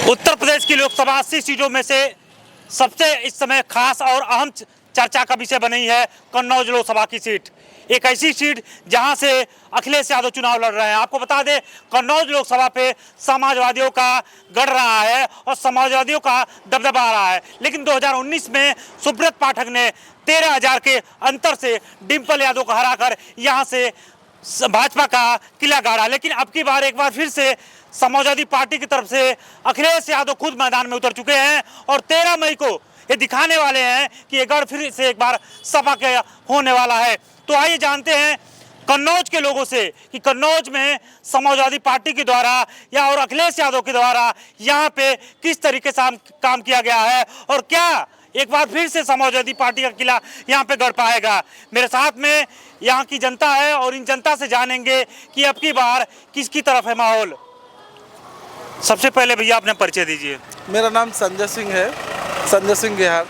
उत्तर प्रदेश की लोकसभा 80 सीटों में से सबसे इस समय खास और अहम चर्चा का विषय बनी है कन्नौज लोकसभा की सीट। एक ऐसी सीट जहां से अखिलेश यादव चुनाव लड़ रहे हैं। आपको बता दें, कन्नौज लोकसभा पे समाजवादियों का गढ़ रहा है और समाजवादियों का दबदबा आ रहा है, लेकिन 2019 में सुब्रत पाठक ने 13,000 के अंतर से डिंपल यादव को हराकर यहां से भाजपा का किला गाड़ा। लेकिन अब की बार एक बार फिर से समाजवादी पार्टी की तरफ से अखिलेश यादव खुद मैदान में उतर चुके हैं और 13 मई को ये दिखाने वाले हैं कि ये गढ़ फिर से एक बार सपा के होने वाला है। तो आइए जानते हैं कन्नौज के लोगों से कि कन्नौज में समाजवादी पार्टी के द्वारा या और अखिलेश यादव के द्वारा यहाँ पे किस तरीके से काम किया गया है और क्या एक बार फिर से समाजवादी पार्टी का किला यहाँ पे गढ़ पाएगा। मेरे साथ में यहाँ की जनता है और इन जनता से जानेंगे कि अब की बार किसकी तरफ है माहौल। सबसे पहले भैया अपने परिचय दीजिए। मेरा नाम संजय सिंह है, संजय सिंह बिहार।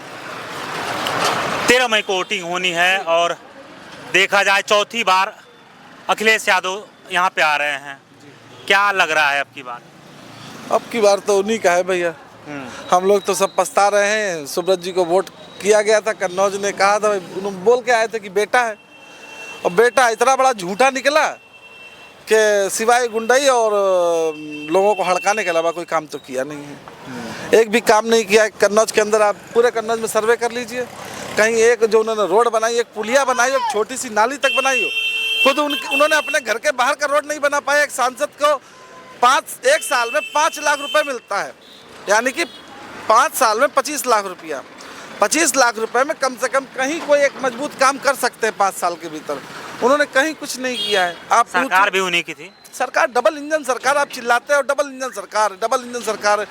13 मई को वोटिंग होनी है और देखा जाए चौथी बार अखिलेश यादव यहाँ पे आ रहे हैं। क्या लग रहा है अब की बार? अब की बार तो उन्हीं का है भैया। हम लोग तो सब पछता रहे हैं। सुब्रत जी को वोट किया गया था, कन्नौज ने कहा था, उन्होंने बोल के आए थे कि बेटा है, और बेटा इतना बड़ा झूठा निकला कि सिवाय गुंडाई और लोगों को हड़काने के अलावा कोई काम तो किया नहीं है। एक भी काम नहीं किया है कन्नौज के अंदर। आप पूरे कन्नौज में सर्वे कर लीजिए, कहीं एक जो उन्होंने रोड बनाई, एक पुलिया बनाई, एक छोटी सी नाली तक बनाई हो, खुद उन्होंने अपने घर के बाहर का रोड नहीं बना पाया। एक सांसद को एक साल में 5 लाख रुपए मिलता है, यानी कि 5 साल में 25 लाख रुपया। 25 लाख रुपए में कम से कम कहीं कोई एक मजबूत काम कर सकते हैं 5 साल के भीतर। उन्होंने कहीं कुछ नहीं किया है। आप सरकार भी उन्हीं की थी। सरकार डबल इंजन सरकार, आप चिल्लाते हो डबल इंजन सरकार, डबल इंजन सरकार।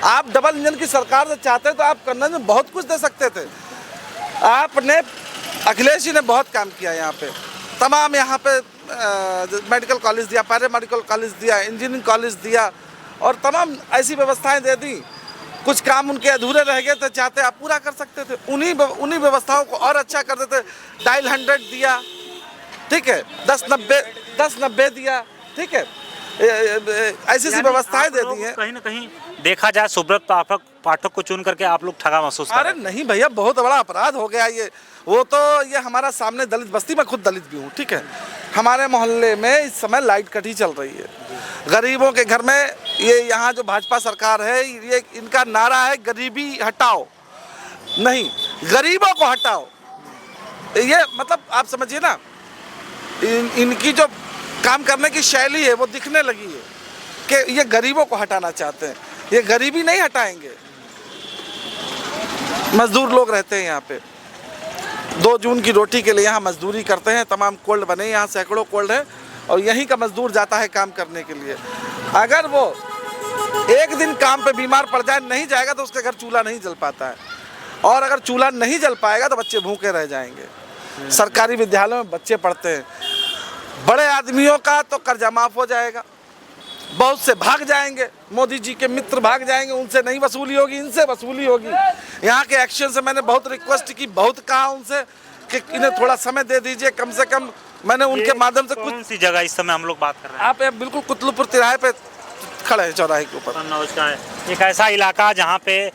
आप डबल इंजन की सरकार से चाहते तो आप कन्नौज में बहुत कुछ दे सकते थे। आपने अखिलेश जी ने बहुत काम किया यहाँ पे, तमाम यहाँ पे मेडिकल कॉलेज दिया, पैरा मेडिकल कॉलेज दिया, इंजीनियरिंग कॉलेज दिया और तमाम ऐसी व्यवस्थाएं दे दी। कुछ काम उनके अधूरे रह गए थे, चाहते आप पूरा कर सकते थे। उन्हीं व्यवस्थाओं को और अच्छा कर देते। डायल 100 दिया, ठीक है, 10-90 दिया, ठीक है, ऐसी व्यवस्थाएं दे दी हैं। कहीं ना कहीं देखा जाए सुब्रत पाठक को चुन करके आप लोग ठगा महसूस कर रहे हैं। अरे नहीं भैया, बहुत बड़ा अपराध हो गया ये। वो तो ये हमारा सामने दलित बस्ती में, खुद दलित भी हूँ, ठीक है, हमारे मोहल्ले में इस समय लाइट कट ही चल रही है। गरीबों के घर में ये यहाँ जो भाजपा सरकार है, ये इनका नारा है गरीबी हटाओ, नहीं गरीबों को हटाओ। ये मतलब आप समझिए ना, इनकी जो काम करने की शैली है वो दिखने लगी है कि ये गरीबों को हटाना चाहते हैं। ये गरीबी नहीं हटाएंगे। मजदूर लोग रहते हैं यहाँ पे, 2 जून की रोटी के लिए यहाँ मजदूरी करते हैं। तमाम कोल्ड बने यहाँ, सैकड़ों कोल्ड है और यहीं का मजदूर जाता है काम करने के लिए। अगर वो एक दिन काम पे बीमार पड़ जाए, नहीं जाएगा तो उसके घर चूल्हा नहीं जल पाता है, और अगर चूल्हा नहीं जल पाएगा तो बच्चे भूखे रह जाएंगे। सरकारी विद्यालयों में बच्चे पढ़ते हैं। बड़े आदमियों का तो कर्जा माफ हो जाएगा, बहुत से भाग जाएंगे, मोदी जी के मित्र भाग जाएंगे, उनसे नहीं वसूली होगी, इनसे वसूली होगी। यहाँ के एक्शन से मैंने बहुत रिक्वेस्ट की, बहुत कहा उनसे कि इन्हें थोड़ा समय दे दीजिए, कम से कम मैंने उनके माध्यम से। कौन सी जगह इस समय हम लोग बात कर रहे हैं? आप बिल्कुल कुतलुपुर तिराहे पे खड़े हैं, चौराहे के ऊपर। कन्नौज का है एक ऐसा इलाका जहाँ पे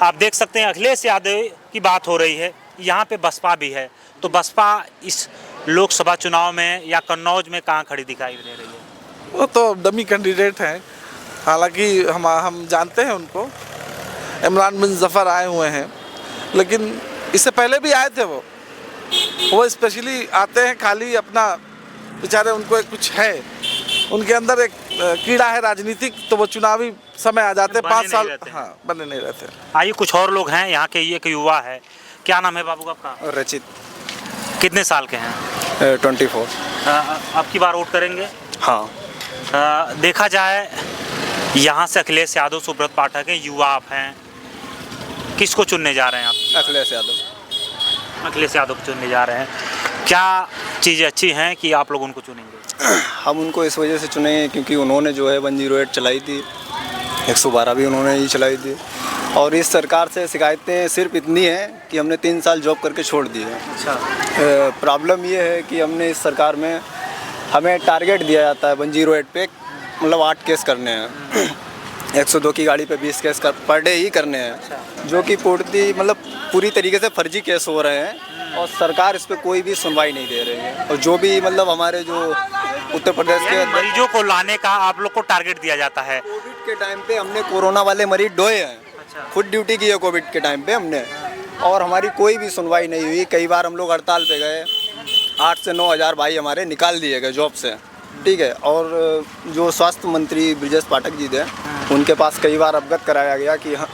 आप देख सकते हैं अखिलेश यादव की बात हो रही है। यहाँ पे बसपा भी है, तो बसपा इस लोकसभा चुनाव में या कन्नौज में कहाँ खड़ी दिखाई दे रही है? वो तो डमी कैंडिडेट हैं, हालांकि हम जानते हैं उनको। इमरान बिन जफ़र आए हुए हैं, लेकिन इससे पहले भी आए थे। वो स्पेशली आते हैं खाली अपना, बेचारे उनको एक कुछ है, उनके अंदर एक कीड़ा है राजनीतिक, तो वो चुनावी समय आ जाते हैं 5 साल, हाँ, बने नहीं रहते। आइए कुछ और लोग हैं यहाँ के। ये एक युवा है, क्या नाम है बाबू आपका? रचित। कितने साल के हैं? 24। अब की बार वोट करेंगे? हाँ। देखा जाए यहाँ से अखिलेश यादव, सुब्रत पाठक है, युवा आप हैं, किसको चुनने जा रहे हैं आप? अखिलेश यादव। अखिलेश यादव को चुनने जा रहे हैं। क्या चीज़ें अच्छी हैं कि आप लोग उनको चुनेंगे? हम उनको इस वजह से चुने क्योंकि उन्होंने जो है 108 चलाई थी, 112 भी उन्होंने ही चलाई थी, और इस सरकार से शिकायतें सिर्फ इतनी हैं कि हमने 3 साल जॉब करके छोड़ दी है। अच्छा। प्रॉब्लम ये है कि हमने इस सरकार में, हमें टारगेट दिया जाता है 108 पे, मतलब 8 केस करने हैं। 102 की गाड़ी पे 20 केस पर डे ही करने हैं, जो कि पूरी तरीके से फर्जी केस हो रहे हैं और सरकार इस पे कोई भी सुनवाई नहीं दे रही है। और जो भी हमारे जो उत्तर प्रदेश के मरीजों को लाने का आप लोग को टारगेट दिया जाता है। कोविड के टाइम पे हमने कोरोना वाले मरीज ढोए हैं, खुद ड्यूटी की है कोविड के टाइम पे हमने, और हमारी कोई भी सुनवाई नहीं हुई। कई बार हम लोग हड़ताल पे गए, 8 से 9 हज़ार भाई हमारे निकाल दिए गए जॉब से, ठीक है। और जो स्वास्थ्य मंत्री ब्रजेश पाठक जी थे, उनके पास कई बार अवगत कराया गया कि हाँ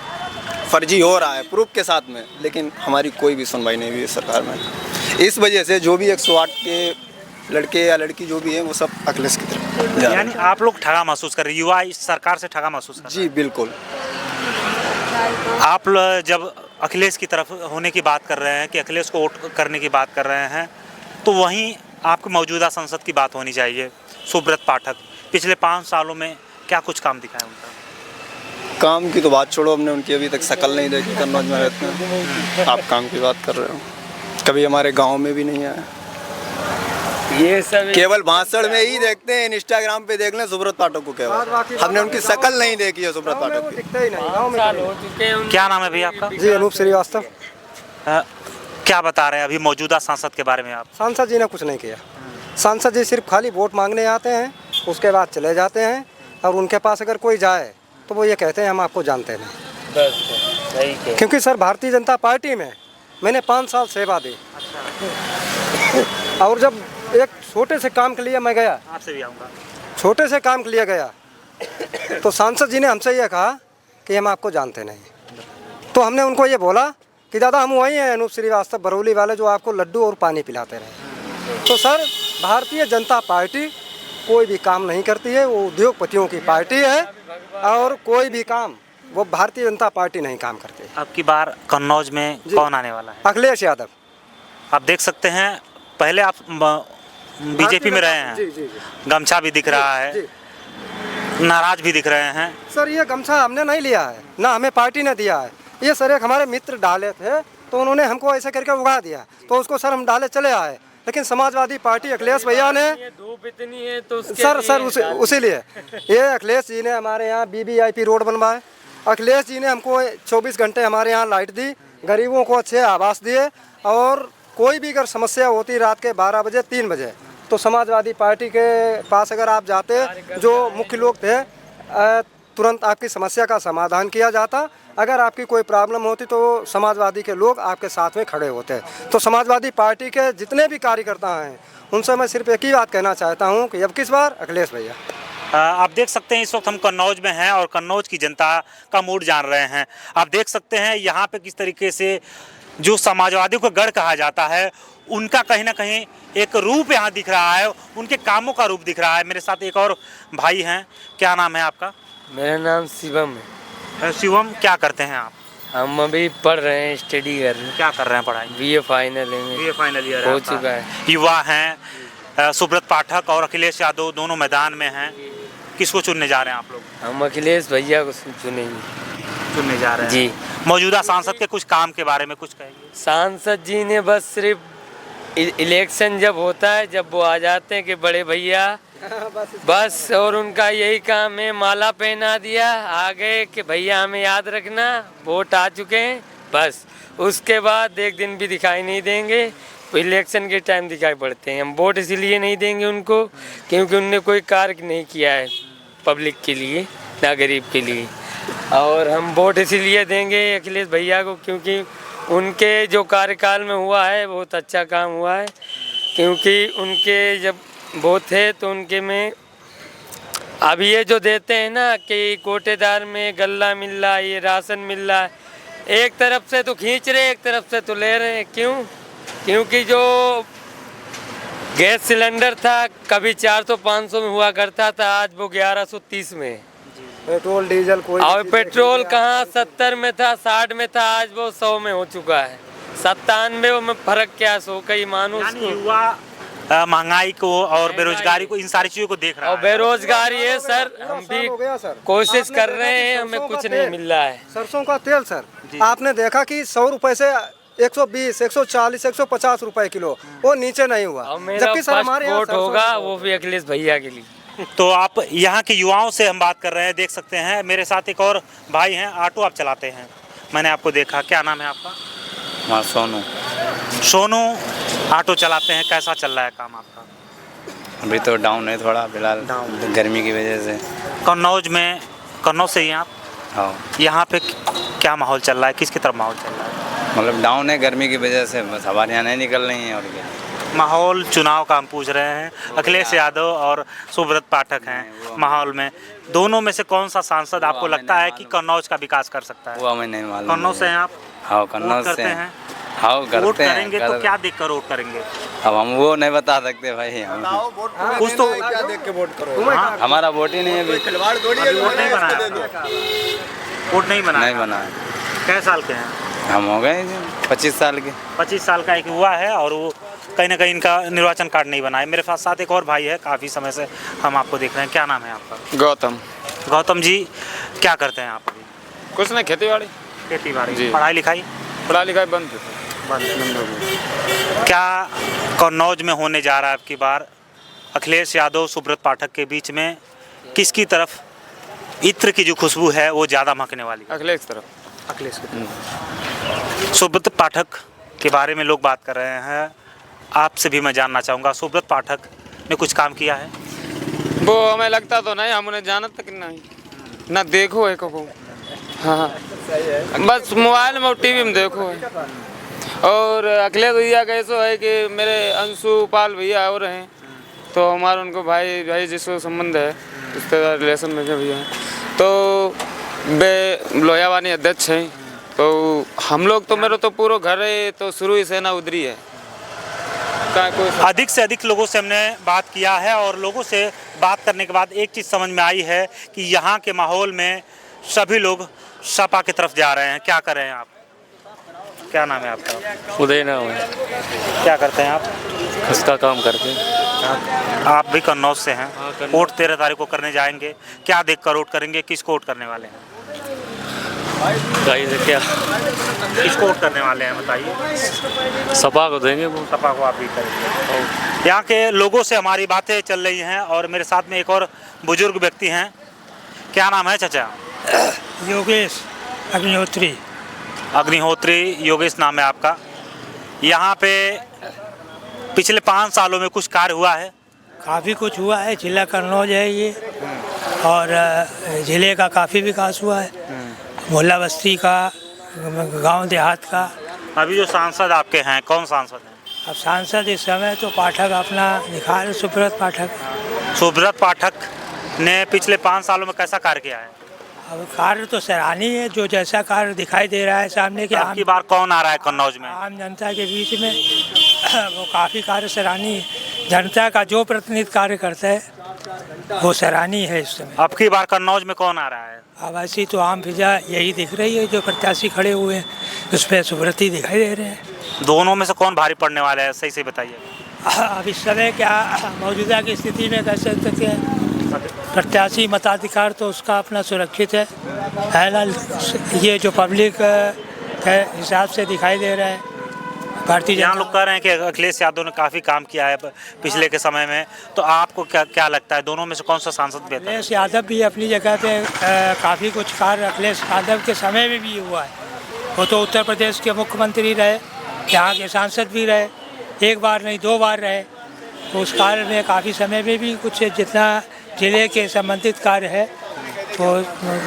फर्जी हो रहा है प्रूफ के साथ में, लेकिन हमारी कोई भी सुनवाई नहीं हुई सरकार में। इस वजह से जो भी 108 के लड़के या लड़की जो भी हैं वो सब अखिलेश की तरफ जा रहे हैं। यानी आप लोग ठगा महसूस कर रहे हैं, युवा इस सरकार से ठगा महसूस कर रहे जी बिल्कुल। आप जब अखिलेश की तरफ होने की बात कर रहे हैं कि अखिलेश को वोट करने की बात कर रहे हैं, तो वहीं आपकी मौजूदा संसद की बात होनी चाहिए। सुब्रत पाठक पिछले 5 सालों में क्या कुछ काम दिखाया उनका? काम की तो बात छोड़ो, हमने उनकी अभी तक शक्ल नहीं देखी कन्नौज में रहते हैं। आप काम की बात कर रहे हो, कभी हमारे गांव में भी नहीं आया। ये सब केवल भाषण में ही देखते हैं, इंस्टाग्राम पे देख लें सुब्रत पाठक को, केवल हमने उनकी शक्ल नहीं देखी है सुब्रत पाठक की। साल हो चुके हैं। क्या नाम है भैया आपका? जी अनूप श्रीवास्तव। क्या बता रहे हैं अभी मौजूदा सांसद के बारे में आप? सांसद जी ने कुछ नहीं किया। सांसद जी सिर्फ खाली वोट मांगने आते हैं, उसके बाद चले जाते हैं, और उनके पास अगर कोई जाए तो वो ये कहते हैं हम आपको जानते नहीं। बस सही है। क्योंकि सर भारतीय जनता पार्टी में मैंने 5 साल सेवा दी, और जब एक छोटे से काम के लिए मैं गया, आपसे भी आऊँगा, छोटे से काम के लिए गया, तो सांसद जी ने हमसे ये कहा कि हम आपको जानते नहीं। तो हमने उनको ये बोला कि दादा हम वही हैं अनूप श्रीवास्तव बरौली वाले जो आपको लड्डू और पानी पिलाते रहे। तो सर भारतीय जनता पार्टी कोई भी काम नहीं करती है, वो उद्योगपतियों की पार्टी है, और कोई भी काम वो भारतीय जनता पार्टी नहीं काम करती है। अब की बार कन्नौज में कौन आने वाला है? अखिलेश यादव। आप देख सकते हैं, पहले आप बीजेपी में रहे हैं, जी जी जी। गमछा भी दिख रहा है, जी। नाराज भी दिख रहे हैं। सर ये गमछा हमने नहीं लिया है, ना हमें पार्टी ने दिया है। ये सर एक हमारे मित्र डाले थे, तो उन्होंने हमको ऐसे करके उगा दिया, तो उसको सर हम डाले चले आए। लेकिन समाजवादी पार्टी अखिलेश भैया ने धूप इतनी है तो सर उसी लिए ये अखिलेश जी ने हमारे यहाँ BBIP रोड बनवाए, अखिलेश जी ने हमको 24 घंटे हमारे यहाँ लाइट दी, गरीबों को अच्छे आवास दिए, और कोई भी अगर समस्या होती रात के 12 बजे 3 बजे तो समाजवादी पार्टी के पास अगर आप जाते, जो मुख्य लोग थे, तुरंत आपकी समस्या का समाधान किया जाता। अगर आपकी कोई प्रॉब्लम होती तो समाजवादी के लोग आपके साथ में खड़े होते। तो समाजवादी पार्टी के जितने भी कार्यकर्ता हैं उनसे मैं सिर्फ एक ही बात कहना चाहता हूं कि अब किस बार अखिलेश भैया। आप देख सकते हैं इस वक्त हम कन्नौज में हैं और कन्नौज की जनता का मूड जान रहे हैं। आप देख सकते हैं यहाँ पे किस तरीके से जो समाजवादियों का गढ़ कहा जाता है, उनका कहीं ना कहीं एक रूप यहाँ दिख रहा है, उनके कामों का रूप दिख रहा है। मेरे साथ एक और भाई हैं, क्या नाम है आपका? मेरा नाम शिवम है। शिवम, क्या करते हैं आप? हम अभी पढ़ रहे हैं, स्टडी कर रहे हैं। क्या कर रहे हैं पढ़ाई? BA फाइनल है। BA फाइनल ईयर हो चुका है। युवा हैं, सुब्रत पाठक और अखिलेश यादव दोनों मैदान में हैं। किसको चुनने जा रहे हैं आप लोग? हम अखिलेश भैया को चुनने जा रहे हैं जी। मौजूदा सांसद के कुछ काम के बारे में कुछ कहेंगे? सांसद जी ने बस सिर्फ इलेक्शन जब होता है, जब वो आ जाते हैं कि बड़े भैया बस, और उनका यही काम है, माला पहना दिया, आ गए कि भैया हमें याद रखना, वोट आ चुके हैं, बस। उसके बाद एक दिन भी दिखाई नहीं देंगे। इलेक्शन के टाइम दिखाई पड़ते हैं। हम वोट इसीलिए नहीं देंगे उनको क्योंकि उनने कोई कार्य नहीं किया है पब्लिक के लिए, ना गरीब के लिए। और हम वोट इसीलिए देंगे अखिलेश भैया को क्योंकि उनके जो कार्यकाल में हुआ है बहुत अच्छा काम हुआ है। क्योंकि उनके जब वो थे तो उनके में अब ये जो देते हैं ना कि कोटेदार में गल्ला मिल रहा है, ये राशन मिल रहा है, एक तरफ से तो खींच रहे एक तरफ से तो ले रहे हैं। क्यों? क्योंकि जो गैस सिलेंडर था कभी 400-500 में हुआ करता था, आज वो 1130 में। पेट्रोल डीजल कोई और पेट्रोल कहाँ 70 में था, 60 में था, आज वो 100 में हो चुका है। 97 में फर्क क्या सो कई मानुस को। युवा महंगाई को और बेरोजगारी को, इन सारी चीजों को देख रहा है। और बेरोजगारी है सर, हम भी कोशिश कर रहे हैं, हमें कुछ नहीं मिल रहा है। सरसों का तेल सर, आपने देखा कि 100 रुपए से 120, 140, 150 रुपए किलो, वो नीचे नहीं हुआ। और मेरा जबकि सर हमारे यहाँ वोट होगा वो भी अखिलेश भैया के लिए। तो आप यहाँ के युवाओं से हम बात कर रहे हैं, देख सकते हैं मेरे साथ एक और भाई हैं, ऑटो आप चलाते हैं, मैंने आपको देखा, क्या नाम है आपका? हाँ सोनू। सोनू ऑटो चलाते हैं, कैसा चल रहा है काम आपका? अभी तो डाउन है थोड़ा फिलहाल, गर्मी की वजह से। कन्नौज से ही हैं आप? हाँ यहाँ पे क्या माहौल चल रहा है, किसकी तरफ माहौल चल रहा है? मतलब डाउन है गर्मी की वजह से, बस हमारे यहाँ नहीं निकल रही हैं और क्या। माहौल चुनाव का हम पूछ रहे हैं, अखिलेश यादव और सुब्रत पाठक हैं माहौल में, दोनों में से कौन सा सांसद आपको लगता है कि कन्नौज का विकास कर सकता है? वो हमें नहीं मालूम। कन्नौज से हैं आप? हाँ कन्नौज करते से हैं? हाँ वोट करते हैं। करेंगे तो क्या देख कर वोट करेंगे? अब हम वो नहीं बता सकते भाई, हम कुछ तो क्या देख के वोट करो? हमारा वोट ही नहीं है अभी। खिलवाड़ थोड़ी है, वोट नहीं बनाया आपका? वोट नहीं बनाया? नहीं बना है। कै साल के हैं? हम हो गए 25 साल के। 25 साल का एक हुआ है और वो कहीं ना कहीं इनका निर्वाचन कार्ड नहीं बना है। मेरे पास साथ एक और भाई है, काफ़ी समय से हम आपको देख रहे हैं, क्या नाम है आपका? गौतम। गौतम जी, क्या करते हैं आप अभी? कुछ नहीं, खेती बाड़ी। खेती बाड़ी। जी। पढ़ाई लिखाई? पढ़ाई लिखाई बंद क्या कन्नौज में होने जा रहा है अब की बार अखिलेश यादव सुब्रत पाठक के बीच में, किसकी तरफ इत्र की जो खुशबू है वो ज़्यादा महकने वाली है? अखिलेश तरफ। अखिलेश की तरफ। सुब्रत पाठक के बारे में लोग बात कर रहे हैं, आपसे भी मैं जानना चाहूँगा, सुब्रत पाठक ने कुछ काम किया है? वो हमें लगता तो नहीं, हम उन्हें जानत तक नहीं ना देखो है को। हाँ बस मोबाइल में और टीवी में देखो है। और अखिलेश भैया का ऐसा है कि मेरे अंशु पाल भैया और हैं, तो हमारा उनको भाई भाई जिसको संबंध है, रिश्तेदार रिलेशन में जो भैया हैं, तो वे लोहियावानी अध्यक्ष हैं। तो हम लोग तो मेरा तो पूरा घर है, तो शुरू ही से ना उधरी है। अधिक से अधिक लोगों से हमने बात किया है और लोगों से बात करने के बाद एक चीज़ समझ में आई है कि यहाँ के माहौल में सभी लोग सपा की तरफ जा रहे हैं। क्या कर रहे हैं आप? क्या नाम है आपका? उदय नाम है। क्या करते हैं आप? उसका काम करते हैं। आप भी कन्नौज से हैं? हाँ, कन्नौज। वोट 13 तारीख को करने जाएंगे, क्या देख कर वोट करेंगे, किसको वोट करने वाले हैं? क्या किसको वोट करने वाले हैं बताइए? सपा को देंगे वो। सपा को आप भी करेंगे। यहाँ के लोगों से हमारी बातें चल रही हैं और मेरे साथ में एक और बुजुर्ग व्यक्ति हैं। क्या नाम है चाचा? योगेश अग्निहोत्री। अग्निहोत्री योगेश नाम है आपका। यहाँ पे पिछले 5 सालों में कुछ कार्य हुआ है? काफ़ी कुछ हुआ है, जिला कन्नौज है ये, और ज़िले का काफ़ी विकास हुआ है, मोहल्ला बस्ती का, गांव देहात का। अभी जो सांसद आपके हैं, कौन सांसद हैं? अब सांसद इस समय तो पाठक अपना दिखा रहे, सुब्रत पाठक। सुब्रत पाठक ने पिछले 5 सालों में कैसा कार्य किया है? अब कार्य तो सराहनीय है, जो जैसा कार्य दिखाई दे रहा है सामने के अब की बार कौन आ रहा है कन्नौज में? आम जनता के बीच में वो काफ़ी कार्य सराहनीय है। जनता का जो प्रतिनिधित्व कार्य करता है वो सराहनीय है इस समय। अब की बार कन्नौज में कौन आ रहा है? अब ऐसी तो आम फिजा यही दिख रही है, जो प्रत्याशी खड़े हुए हैं उस पर सुब्रत ही दिखाई दे रहे हैं। दोनों में से कौन भारी पड़ने वाला है, सही से बताइए। अब इस समय क्या मौजूदा की स्थिति में कह सकते हैं, प्रत्याशी मताधिकार तो उसका अपना सुरक्षित है ना। ये जो पब्लिक के हिसाब से दिखाई दे रहा है, भारतीय यहाँ जनता लोग कह रहे हैं कि अखिलेश यादव ने काफ़ी काम किया है पिछले के समय में, तो आपको क्या लगता है दोनों में से कौन सा सांसद बेहतर है? अखिलेश यादव भी अपनी जगह पे काफ़ी कुछ कार्य अखिलेश यादव के समय में भी हुआ है। वो तो उत्तर प्रदेश के मुख्यमंत्री रहे, यहाँ के सांसद भी रहे, एक बार नहीं 2 बार रहे। तो उस कार्य में काफ़ी समय में भी कुछ जितना जिले के संबंधित कार्य है वो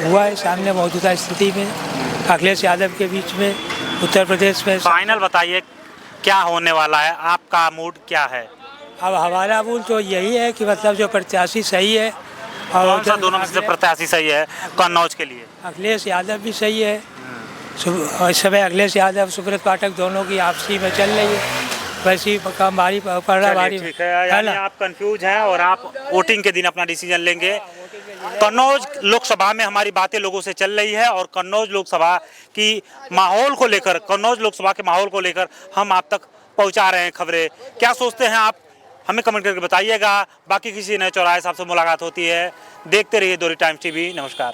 हुआ है। सामने मौजूदा स्थिति में अखिलेश यादव के बीच में उत्तर प्रदेश में फाइनल बताइए क्या होने वाला है, आपका मूड क्या है? अब हमारा मूल तो यही है कि मतलब जो प्रत्याशी सही है, और कौन सा दोनों में से प्रत्याशी सही है कन्नौज के लिए? अखिलेश यादव भी सही है। और इस समय अखिलेश यादव सुब्रत पाठक दोनों की आपसी में चल रही है, वैसी हमारी पड़ाबारी ठीक है, यानी आप कंफ्यूज हैं और आप वोटिंग के दिन अपना डिसीजन लेंगे। कन्नौज लोकसभा में हमारी बातें लोगों से चल रही है और कन्नौज लोकसभा की माहौल को लेकर, कन्नौज लोकसभा के माहौल को लेकर हम आप तक पहुंचा रहे हैं खबरें। क्या सोचते हैं आप, हमें कमेंट करके बताइएगा। बाकी किसी नए चौराहे साहब से मुलाकात होती है। देखते रहिए दोहरी टाइम्स टीवी। नमस्कार।